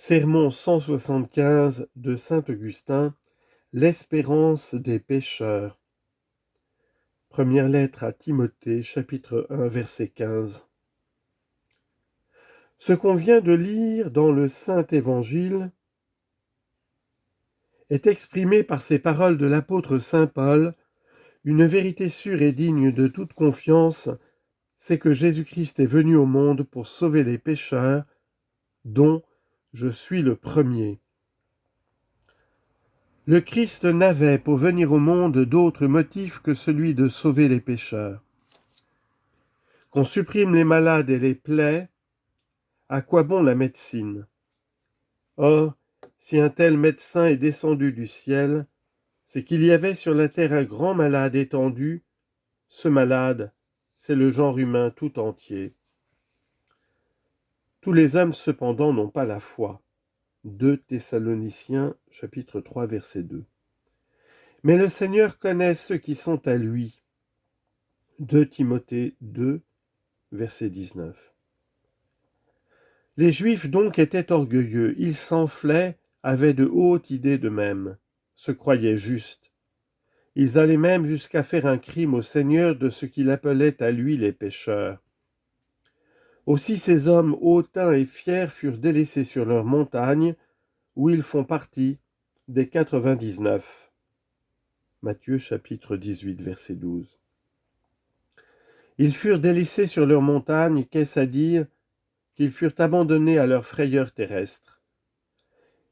Sermon 175 de saint Augustin, l'espérance des pécheurs. Première lettre à Timothée, chapitre 1, verset 15. Ce qu'on vient de lire dans le Saint Évangile est exprimé par ces paroles de l'apôtre saint Paul. Une vérité sûre et digne de toute confiance, c'est que Jésus-Christ est venu au monde pour sauver les pécheurs, dont je suis le premier. Le Christ n'avait pour venir au monde d'autre motif que celui de sauver les pécheurs. Qu'on supprime les malades et les plaies, à quoi bon la médecine? Or, si un tel médecin est descendu du ciel, c'est qu'il y avait sur la terre un grand malade étendu. Ce malade, c'est le genre humain tout entier. Tous les hommes cependant n'ont pas la foi. 2 Thessaloniciens, chapitre 3, verset 2. Mais le Seigneur connaît ceux qui sont à lui. 2 Timothée 2, verset 19. Les Juifs donc étaient orgueilleux, ils s'enflaient, avaient de hautes idées d'eux-mêmes, se croyaient justes. Ils allaient même jusqu'à faire un crime au Seigneur de ce qu'il appelait à lui les pécheurs. Aussi ces hommes hautains et fiers furent délaissés sur leur montagne, où ils font partie des 99. Matthieu chapitre 18, verset 12. Ils furent délaissés sur leur montagne, qu'est-ce à dire qu'ils furent abandonnés à leur frayeur terrestre.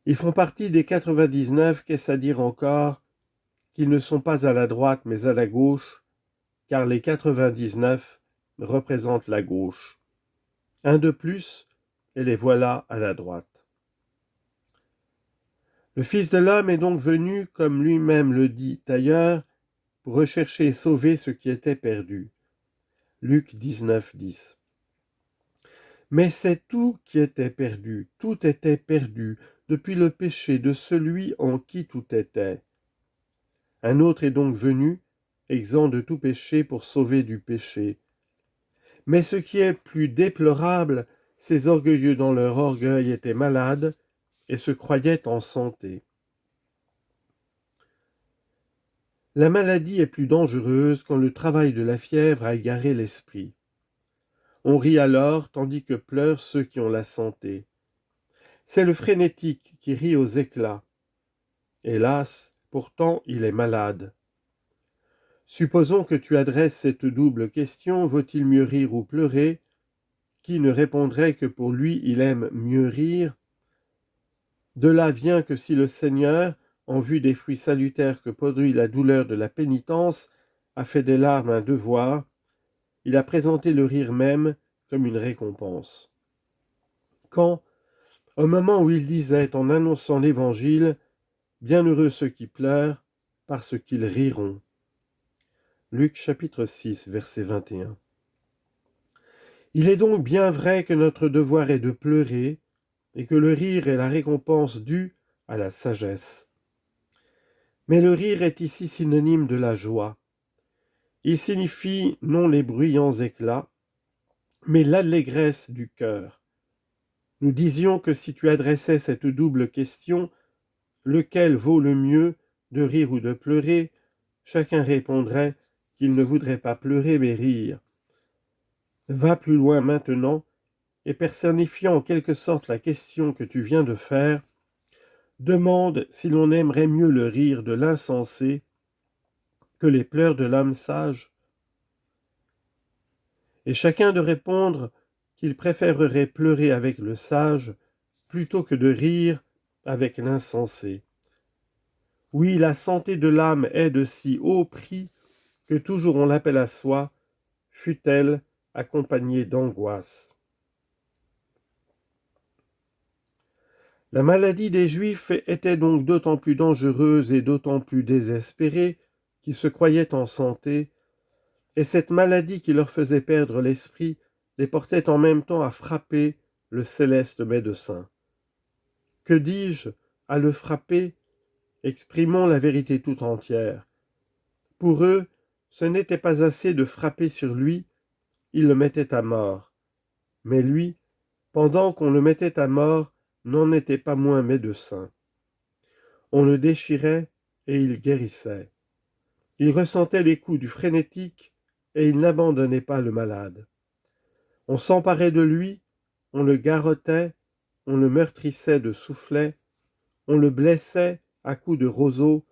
Ils font partie des 99, qu'est-ce à dire encore qu'ils ne sont pas à la droite mais à la gauche, car les 99 représentent la gauche. Un de plus, et les voilà à la droite. Le Fils de l'homme est donc venu, comme lui-même le dit ailleurs, pour rechercher et sauver ce qui était perdu. Luc 19, 10. Mais c'est tout qui était perdu, tout était perdu, depuis le péché de celui en qui tout était. Un autre est donc venu, exempt de tout péché pour sauver du péché. Mais ce qui est plus déplorable, ces orgueilleux dans leur orgueil étaient malades et se croyaient en santé. La maladie est plus dangereuse quand le travail de la fièvre a égaré l'esprit. On rit alors, tandis que pleurent ceux qui ont la santé. C'est le frénétique qui rit aux éclats. Hélas, pourtant il est malade. Supposons que tu adresses cette double question, vaut-il mieux rire ou pleurer? Qui ne répondrait que pour lui il aime mieux rire? De là vient que si le Seigneur, en vue des fruits salutaires que produit la douleur de la pénitence, a fait des larmes un devoir, il a présenté le rire même comme une récompense. Quand, au moment où il disait, en annonçant l'Évangile, « Bienheureux ceux qui pleurent, parce qu'ils riront » Luc chapitre 6, verset 21. Il est donc bien vrai que notre devoir est de pleurer, et que le rire est la récompense due à la sagesse. Mais le rire est ici synonyme de la joie. Il signifie non les bruyants éclats, mais l'allégresse du cœur. Nous disions que si tu adressais cette double question, lequel vaut le mieux, de rire ou de pleurer, chacun répondrait qu'il ne voudrait pas pleurer mais rire. Va plus loin maintenant, et personnifiant en quelque sorte la question que tu viens de faire, demande si l'on aimerait mieux le rire de l'insensé que les pleurs de l'homme sage. Et chacun de répondre qu'il préférerait pleurer avec le sage plutôt que de rire avec l'insensé. Oui, la santé de l'âme est de si haut prix que toujours on l'appelle à soi, fût-elle accompagnée d'angoisse. La maladie des Juifs était donc d'autant plus dangereuse et d'autant plus désespérée qu'ils se croyaient en santé, et cette maladie qui leur faisait perdre l'esprit les portait en même temps à frapper le céleste médecin. Que dis-je, à le frapper? Exprimons la vérité tout entière. Pour eux, ce n'était pas assez de frapper sur lui, ils le mettaient à mort. Mais lui, pendant qu'on le mettait à mort, n'en était pas moins médecin. On le déchirait et il guérissait. Il ressentait les coups du frénétique et il n'abandonnait pas le malade. On s'emparait de lui, on le garrottait, on le meurtrissait de soufflets, on le blessait à coups de roseaux,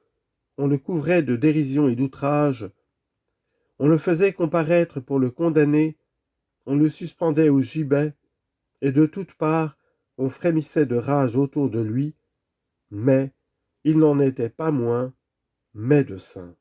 on le couvrait de dérision et d'outrages, on le faisait comparaître pour le condamner, on le suspendait au gibet, et de toutes parts on frémissait de rage autour de lui, mais il n'en était pas moins médecin.